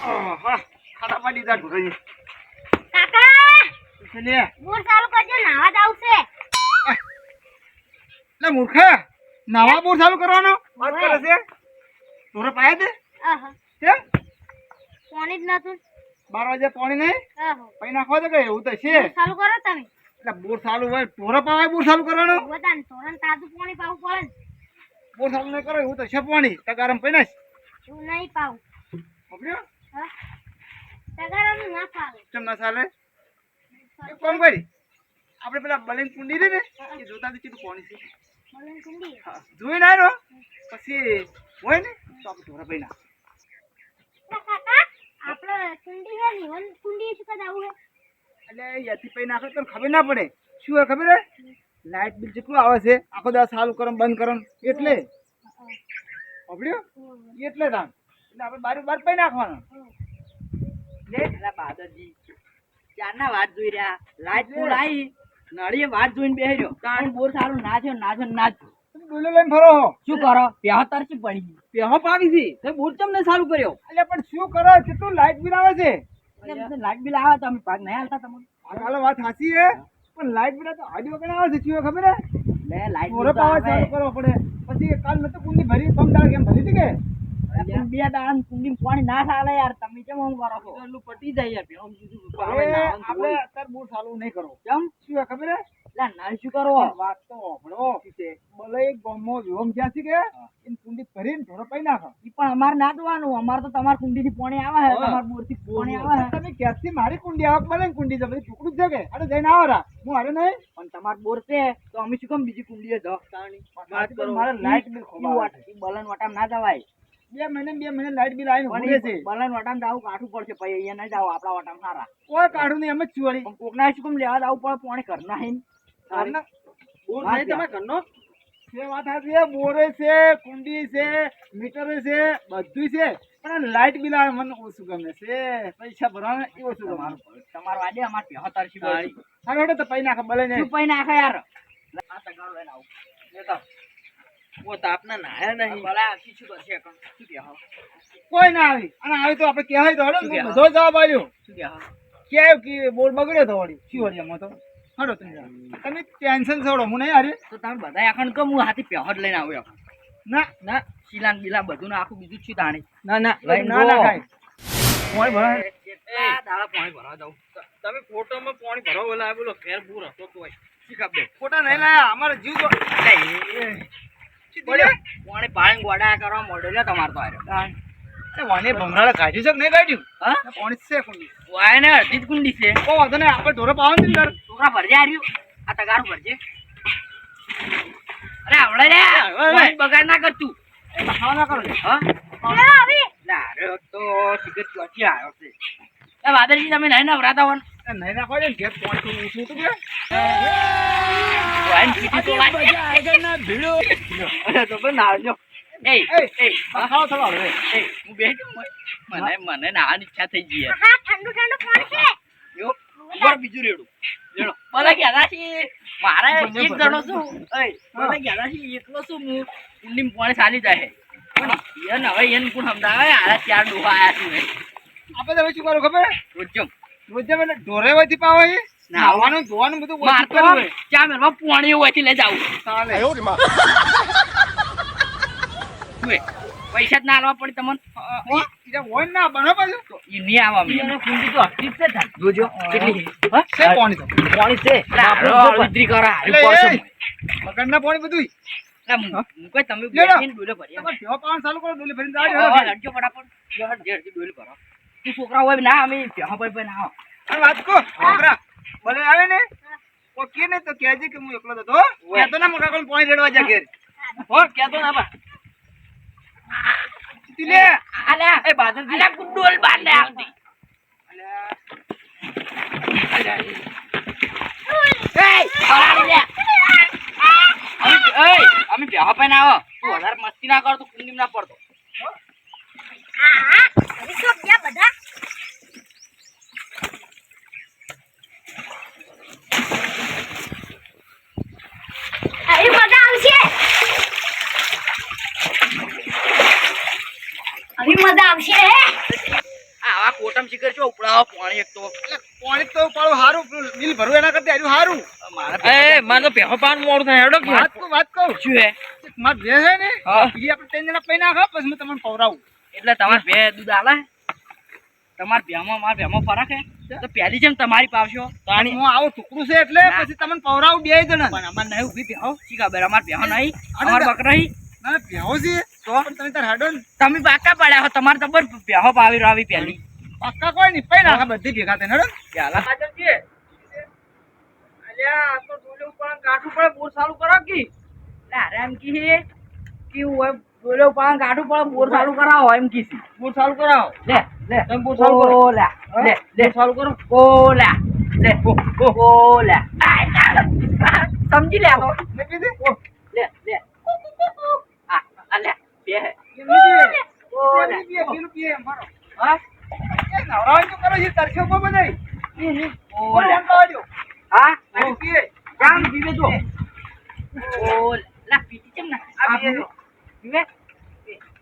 હા ખાડા પાડી જા ઢોરાઈ કાકા લે બોર ચાલુ કરજો નાવા જાવ છે લે મૂર્ખા નાવા બોર ચાલુ કરવાનો વાત કરે છે ઢોરે પાયા દે આહા કેમ પાણી જ નતું 12 વાગે પાણી નહીં આહો પૈ નાખવા દે કે એવું તો છે બોર ચાલુ કરો તમે એટલે બોર ચાલુ હોય ઢોરે પાવાય બોર ચાલુ કરવાનો બધાને તોરણ તાજું પાણી પાવું પડે ને બોર ચાલુ નહીં કરો એવું તો છે પાણી તગારમ પૈ નાખ એવું નહીં પાવું ખબર્યો હા તગારાનું ના પાવે કેમ ના ચાલે એક કામ કરી આપણે પેલા બલિંગ કુંડી રે ને એ જોતા તો કેટલું પાણી છે બોલન કુંડી હા જોઈ ના રહ્યો પછી હોય ને તો આપણે ઢોરા પૈ નાખ કાકા આપણે કુંડી હે ની વન કુંડી શું કદ આવું હે એટલે યાથી પૈ નાખે તો ખબર ના પડે શું હોય ખબર હે લાઇટ બિલ જેટલું આવે છે આખો દિવસ ચાલુ કરો બંધ કરો એટલે ખબર્યો એટલે તાન એટલે આપણે બાર પૈ નાખવાનું લે પેલા બાદરજી ચારના વાત જોઈ રહ્યા લાઈટ ફૂલ આવી નળીએ વાત જોઈને બેહી રહ્યો તાણ બોર સારું ના થયો ના થયો ના થયો તમે ડોલો લઈને ફરો શું કરો પ્યાહ તરસી પડી પ્યાહ પાવી છે તો બોર ચમ ને ચાલુ કર્યો એટલે પણ શું કરો કેટલું લાઇટ બિલ આવે છે લાઈટ બિલ આવે તમે પાક નહીં હાલતા તમને હાલો વાત સાચી હે પણ લાઇટ બિલ તો આડી વગર આવે છે શું હોય ખબર હે લે લાઈટ મોરે પાવા ચાલુ કરવો પડે પછી કાલ નતો કુંડી ભરી પંપ દાળ કેમ ભરી હતી કે બે દાડા કુંડી પાણી ના ચાલે યાર તમે કેમ હું કરો છો એટલું પટી જાય યાર પેલો આપણે અત્યારે બહુ ચાલુ નહીં કરો કેમ શું હોય ખબર હે લા ના શું કરો વાત તો હમણો ભલે એક ગામમાં વિહોમ જ્યાં છે કે એમ કુંડી ભરીને ઢોરો પાઈ નાખો ઈ પણ અમારે ના જોવાનું અમારે તો તમારા કુંડી થી પાણી આવે છે તમારા બોર થી પાણી આવે છે તમે ક્યાંથી મારી કુંડી આવે ભલે કુંડી છે બધી ટુકડું જ છે કે અરે જઈને આવો રા હું હારે નહીં પણ તમાર બોર છે તો અમે શું કેમ બીજી કુંડીએ જ વાત કરો મારે લાઇટ બિલ ખોબા બલન વટામ ના જવાય 2 મહિને લાઇટ બિલ આવીને ઉભરે છે બલન વટામ જાવું કાઠું પડશે પછી અહીંયા નહીં જાવ આપણા વટામ સારા કોઈ કાઢું નહીં એમ જ છું વળી પણ કોકના શું કેમ લેવા જાવું પડે પાણી ઘરના હે ઘરના બોર નહીં તમે ઘરનો છે વાત સાચી છે બોરે છે કુંડી છે મીટર છે બધું છે પણ લાઇટ બિલ આવે મને ઓછું ગમે છે પૈસા ભરવાના એ ઓછું ગમે તમારું આજે અમાર પેહો તરસી બોલી હા હેડો તો પૈ નાખે ભલે ને શું પઈ નાખે યાર આ તગારો લઈને આવું લેતા ઓ તાપના નાયા નહીં ભલા આખી શું કરશે શું કહો કોઈ ના આવી અને આવી તો આપણે કહેવાય તો હેડો શું કહેવાય? બધો જવાબ આવ્યો શું કહો ક્યાંય કે બોલ બગડ્યો તો વળી શું વળી એમાં તો હેડો તમે ટેન્શન છોડો હું નહીં હારે તો તમે બધા આખણ તો હું હાથી પેહો જ લઈને આવ્યો ના ના શીલાન બિલા બધું ને આખું બીજું જ છે તાણી ના ના લઈને ના ના જો. ખાય કોઈ ભરાય કેટલા દાડા પાણી ભરવા જાવ તમે ફોટોમાં પાણી ભરવા બોલા બોલો ઘેર બૂર હતો તો શીખા બે ખોટા નહીં લાયા અમારે જીવ તો પાણી પાણી ગોડા કરવા મોડો લે તમારે તો આર્યો વાને ભમરાળે કાઢ્યું છે કે નહીં કાઢ્યું હા પાણી છે કુંડી વાય ને અડધી જ કુંડી છે ઓ વાંધો નહીં આપણે ઢોરો પાવાનું છે ને છોકરા ભરજે આર્યું આ તગારું ભરજે અરે આવડે રે પાણી બગાડ ના કરતું ખાવા ના કરો હા કેળા આવી લારે તો સિગરેટ ચોથી આવ્યો છે એ વાદળજી તમે નહીં નવરાતા હોન નહીં નાખવા દે ને ઘેર પાણી થોડું ઓછું હતું કે વાઈન પીટી તો લાગે તો પણ નાળજો એ એ ખાવા થોડો હવે એ હું બેઠો મને નાવાની ઈચ્છા થઈ ગઈ યાર હા ઠંડુ ઠંડુ પાણી છે યો ઉપર બીજું રેડું રેડો બોલે ગયા છે મારે એક જણો છું એ બોલે ગયા છે એટલો શું હું કુંડીમાં પાણી ચાલી જાય પણ યન હવે યન કોણ સમજાવે આ ચાર ડોહા આયા છું આપણે હવે શું કરું ખબર રોજમ રોજે મને ઢોરે વયથી પાવા છે નાવાનું ધોવાનું બધું માર વયથી તો કરવું હોય. ચા મેરવા પાણી હોયથી લઈ જાવું ચાલે તું પૈસા જ ના આલવા પડી તમને એટલે હોય ને ના બનો પાછું તો ઈ નહીં આવવા મે કુંડી તો હકી જ છે જોજો કેટલી હા છે પાણી તો પાણી છે આપણે ઉતરી કરા એટલે હારી મગરના પાણી બધું હું કોઈ તમે લેડો. બેસીને ડોલે ભરી તમારે ભેવા પાવાનું ચાલુ કરો ડોલી ભરીને આવો. જાજો. હા, લડજો ફટાફટ જો હટ જેડ ડોલે કરો તું છોકરા હોય ના અમે પેહા પર ના આવો અને વાત કહો છોકરા ભલે આવે ને ઓ કે ને તો કહેજે કે હું એકલો જ હતો કહેતો ના મોટા કોણ પાણી રેડવા જા ઘેર હો કેતો ના બા લે આલા એ બાદરજી આલા ગુડોલ બાંધે આવતી અમે પેહા પર ના આવો તું વધારે મસ્તી ના કર તો કુંડી ના પડતો હા હવે તો ગયા બધા આવી મજા આવશે આવી મજા આવશે આવા આટમ શિખર છો ઉપડાવો પાણી એક તો એટલે પાણી તો પાડું સારું બિલ ભરવું એના કરતા આર્યું સારું એ મારે તો પહેલો પાન મોડું થાય હેડો કે વાત કહું શું હે માર બે છે ને હા. એ આપણે 3 જણા પૈ નાખો પછી હું તમને પવરાવું એટલે તમારે બે દૂધ આલે તમાર ભેમાં માર ભેમાં ફરક હે તો પહેલી જેમ તમારી પાવશો પાણી હું આવું ટુકડું છે એટલે ના. પછી તમને પવરાવું બે જણા પણ અમાર નહીં ઉભી ભેહો શી ખબર અમાર ભેહો નહીં અરે અમાર ના. બકરા નહીં ના ભેહો છે તો પણ તમે તાર હાડો ને તમે પાકા પડ્યા હો તમારે તો બર ભેહો પાવી રાવી પહેલી પાક્કા કોઈ નહીં પૈ નાખા બધી ભેગા થઈને હડો ચાલા પાછળ છે અલ્યા આ તો ડોલે ઉપર કાઠું પડે બોર ચાલુ કરો કી અરે એમ કી કે હોય ડોલે ઉપર કાઠું પડે બોર ચાલુ કરાવો એમ કી બોર ચાલુ કરાવો લે લે તમે બોર ચાલુ કરો. ઓલા લે લે ચાલુ કરો ઓલા લે ઓલા સમજી લે તો મેં કીધું લે લે આ અલે બે ઓલા ઓલા પેલું પીએ મારો હા એ નવરાણ તો કરો છે તરછો કો બધાય ઓલા કાઢ્યો હા પાણી પીએ કામ પીવે તો ઓલા પીતી કેમ ના આ પીએ તો. પીવે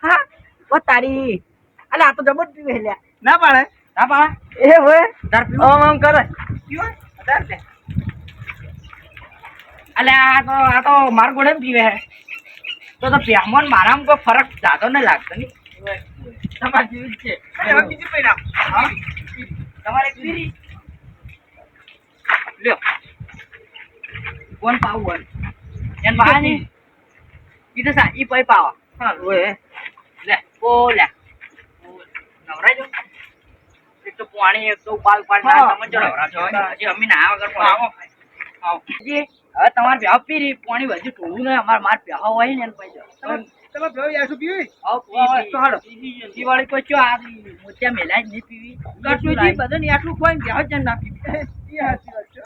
હા ઓ તારી અલા આ તો જબર પીવે લ્યા ના પાડે ના પાડા એ હોય તાર પીવો આમ કરે પીવો વધારે છે અલ્યા આ તો માર ગોળે પીવે હે તો પ્યામોન મારામાં કોઈ ફરક જાતો ન લાગતો ની તમાર જેવું જ છે અરે હવે બીજી પૈ નાખ હા તમારે પીરી લ્યો કોણ પાવું હોય એન પાવાની ઈ તો સા ઈ પૈ પાવા હા ઓય લે ઓલા નવરાઈ જો એક તો પાણી એક તો ઉપાડ ઉપાડ હા. તમે જો નવરા છો હજી અમે ના વગર પણ આવો આવો જી હવે તમારે પ્યાવ પીરી પાણી વધુ થોડું ને અમાર માર પ્યાવ હોય ને પૈ તમે તમે ભેવ યાસુ પીવી આવો તો હાલો. દિવાળી કોઈ ચો આ મોતિયા મેલાય જ નહીં પીવી ગટુજી બધાને આટલું કોઈ પ્યાવ જ ના પીવી એ હાચી વાત છે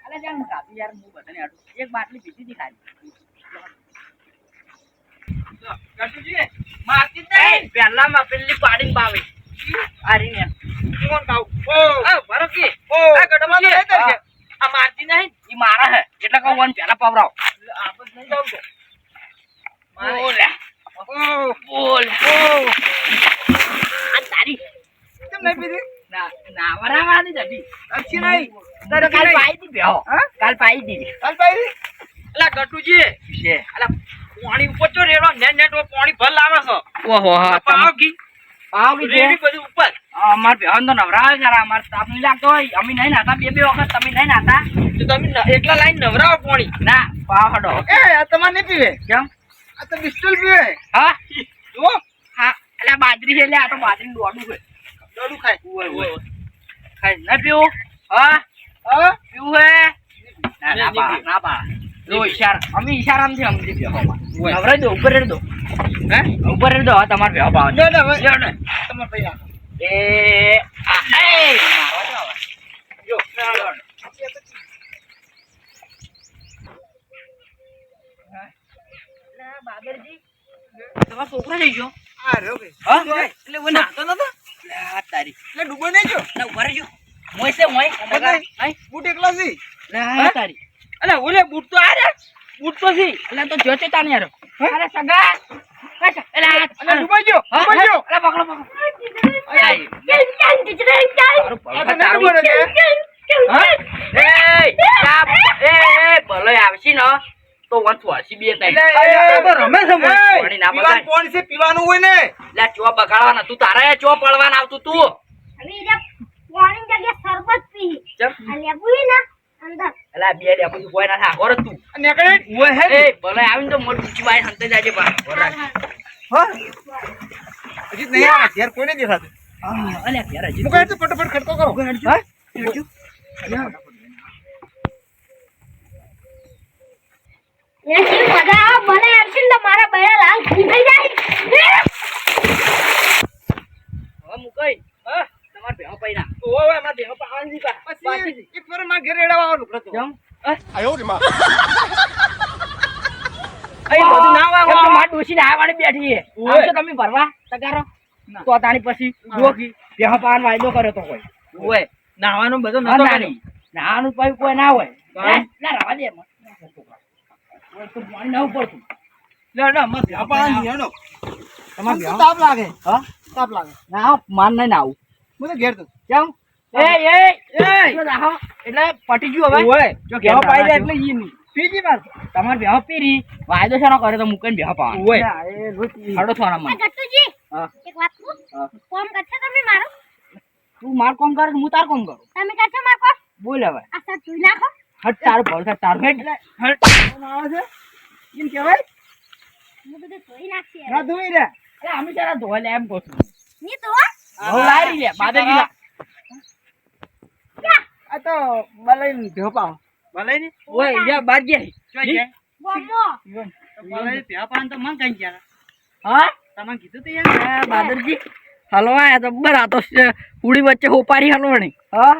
અલે જાન કાપી યાર હું બધાને આટલું એક બાટલી પીધી હતી ખાલી કાટુજી મારતી જ નહીં પહેલા માં પેલી પાડીને પાવે આરી ને કોણ કાવ ઓ આ બરફ કે ઓ આ ગડબડ તમારે છે. નહીં તરશે. આ મારતી નહીં ઈ મારા હે એટલે કહું વન પહેલા પવરાવ આપસ નહીં જાવ તો બોલ ઓ બોલ આ તારી કેમ નહીં પીધી ના ના વરાવાની જ હતી અચ્છી નહીં તો કાલ પાઈ દી બેહો હા? કાલ પાઈ દી ચાલ ભાઈ અલા ગટુજી છે અલા પાણી ઉપર ચો રેડો નેટ નેટ પાણી ભર લાવે છે ઓહો હા પાવગી પાવગી રેડી બધું ઉપર અમાર બેહન તો નવરાવે જરા અમાર તાપ નહીં લાગતો હોય અમે નહીં નાતા બે વખત તમે નહીં નાતા તો તમે એકલા લાઈન નવરાવો પાણી ના પાવ હડો એ આ તમારે નહીં પીવે કેમ આ તો બિસ્ટલ પીવે હા જો હા અલા બાજરી છે લે આ તો બાજરી દોડું છે દોડું ખાય ઓય ઓય ખાઈ ના પીવું હા હા પીવું હે ના ના પા લો ઈશારા અમે ઈશારામથી સમજી બેહો નવરાઈ દો ઉપર રેડ દો હે ઉપર રેડ દો હવે તમારે બેહો પાવ લે લે ભાઈ લ્યો ને તમારે ભાઈ આ. એ આ એ મારો તો હવે જો લ્યો ને. ના બાબરજી તમારો છોકરો થઈ ગયો આ રહ્યો ભાઈ હા એટલે હું નાતો નતો લે તારી એટલે ડૂબો નહીં જો ના ઉપર જો મોય છે મોય નહીં. બૂટ એકલા છે લે તારી અલે ઓલે બૂટ તો આ રે બૂટ તો સી એટલે તો જોતે તાને યાર અરે સગા એટલે અને ડૂબાઈ ગયો ડૂબાઈ ગયો અરે પકડો પકડો આ તો નહીં ડૂબો રે ભલે આવશી ને તો વન છોડશી બે એટલે એ તો રમે છે મોય. પાણી ના પીવાનું બગાડ. પાણી છે પીવાનું હોય ને લે ચો બગાડવાના તું તારે ચો પડવાના આવતું તું અમે જે પાણી જગ્યાએ શરબત પી ચમ આ લેબુ હે ને અંદર એલા બે લે બધું કોઈ ના થાય ઓર તું અને નીકળે હોય હે એ ભલે આવીને તો મોટ ઊંચી બાઈ હંતે જાજે બા હા હજી નહીં આવે ઘેર કોઈ નહીં દેખાતું અલે ઘેર હજી મુકાય તો ફટાફટ ખડકો કરો હા એસી મજા આવે મને અર્જુન તો મારા બૈરા લાલ થઈ જાય હવે મુકઈ હા તમાર ભેહો પૈના ઓય માં દેહ પાવાની પછી એક વાર માં ઘેર એડાવા આવવાનું પડતો જમ આયો રે માં એ બધું ના વાગો માર ડોસી ના વાળી બેઠી હે આમ તો તમે ભરવા તગારો તો તાણી પછી જોકી ભેહો પાન વાયદો કર્યો તો કોઈ ઓય નાવાનું બધું નતો કર્યો નાવાનું કોઈ કોઈ ના હોય ના રવા દે મત ઓય તો પાણી ના ઉપડતું લે ના મત ભેહો પાન હેનો તમાર તાપ લાગે હા તાપ લાગે ના માન નહીં ના આવું હું તો ઘેર તો જાઉં જો રાખો. એટલે પટી ગયું હવે ઓય જો ઘેર ઘેર પાઈ પાઈ દે દે એટલે ઈ નહીં પીજી માર તમારે બેહો પીરી વાયદો છે કરે તો મૂકીને બેહો પાવાનો ઓય એ રોટી હડો થોડા એ મને ગટ્ટુજી હા. એક વાત કહું હા. કોમ કરશો તમે મારું તું માર કોમ કરે તો હું તાર કોમ કરું તમે કરશો મારું કોમ બોલ હવે આ સર ધોઈ નાખો હટ તારું ભર તારું હેડ કોમ આવે છે ઈન કહેવાય હું બધું ધોઈ નાખશે ના ધોઈ રે અરે અમે જરા ધોવા લે એમ કહું છું ની તો બહુ લારી લે બાદરી લા આ તો બલાઈ ભેવ પાવ ભલે ને ઓય લે બાદ ગયા ચો જાય ગોમો ભલે ભેવા પાન તો મન કઈ ગયા હા તમે કીધું તો યાર બાદરજી હલવા આ તો બરા તો ઉડી વચ્ચે હોપારી હલવણી હા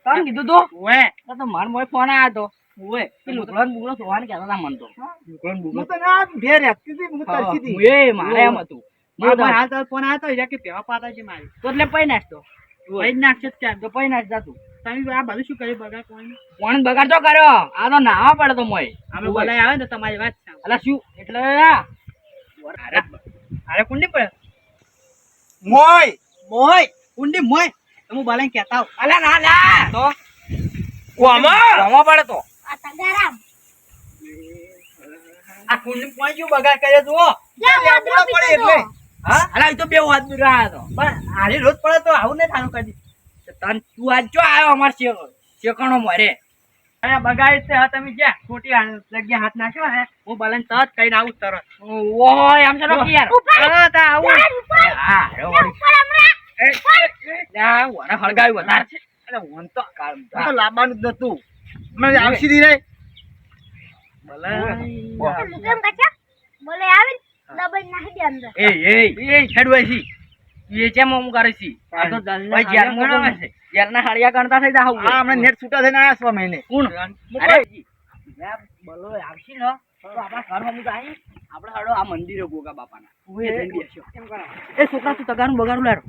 કામ કીધું તો ઓય તો માર મોય ફોન આયો તો ઓય કે લુકડન બુકડો ધોવાનું કહેતા હતા મન તો લુકડન હું તો ના ભેર રહેતી હતી હું તરસી હતી એ મારે એમ હતું મારો હાલ તો ફોન આવ્યો તો કે ભેવા પાતા છે મારી તો એટલે પઈ નાખતો પઈ નાખશે ત્યાં તો પઈ નાખ જા તું તમે આ બધું શું કર્યું બગાડ કોણ બગાડ તો કર્યો આ તો નાવા પડે તો મોય અમે બોલાય આવે ને તમારી વાત અલા શું એટલે અરે કુંડી પડે મોય મોય કુંડી મોય તમે બોલાય કહેતા હો અલા ના ના તો કોમા પડે તો આ તગારામ આ કુંડી પોઈ જો બગાડ કરે જો જા વાદરો પડે પીતો એટલે. હા અલા એ તો બે વાત દૂર રહ્યા તો પણ આરી રોજ પડે તો આવું નહીં થાનું કરી તન તું આજ જો આવ્યો અમાર શેકણો મરે અરે બગાડી તે તમે જ્યાં ખોટી જગ્યા હાથ નાખ્યો હે હું બલન તરત કઈને આવું તરત ઓહો એમ છે કે યાર હા તા આવું હા રે વળી ઉપર હમણાં લા વરા હળગાવી વધારે છે અરે વન તો કામ આ તો લાવવાનું જ નતું મને આવશી દી રે મુકેમ કાચા બોલે આવીને દબાઈ નાખી દે અંદર એ હેડવાઈ છી એ કેમ ઓમ કરે છી આ તો ભાઈ જેર ગણાવે છે જેરના હાડિયા ગણતા થઈ જા આ હમણાં નેટ છૂટા થઈને આયા 6 મહિને કોણ અરે બોલો આવશી ને તો આપણા ઘર હમું આવી આપણે હાડો આ મંદિરે ગોગા બાપાના એ છોકરા તું તગારું બગાડું લાડો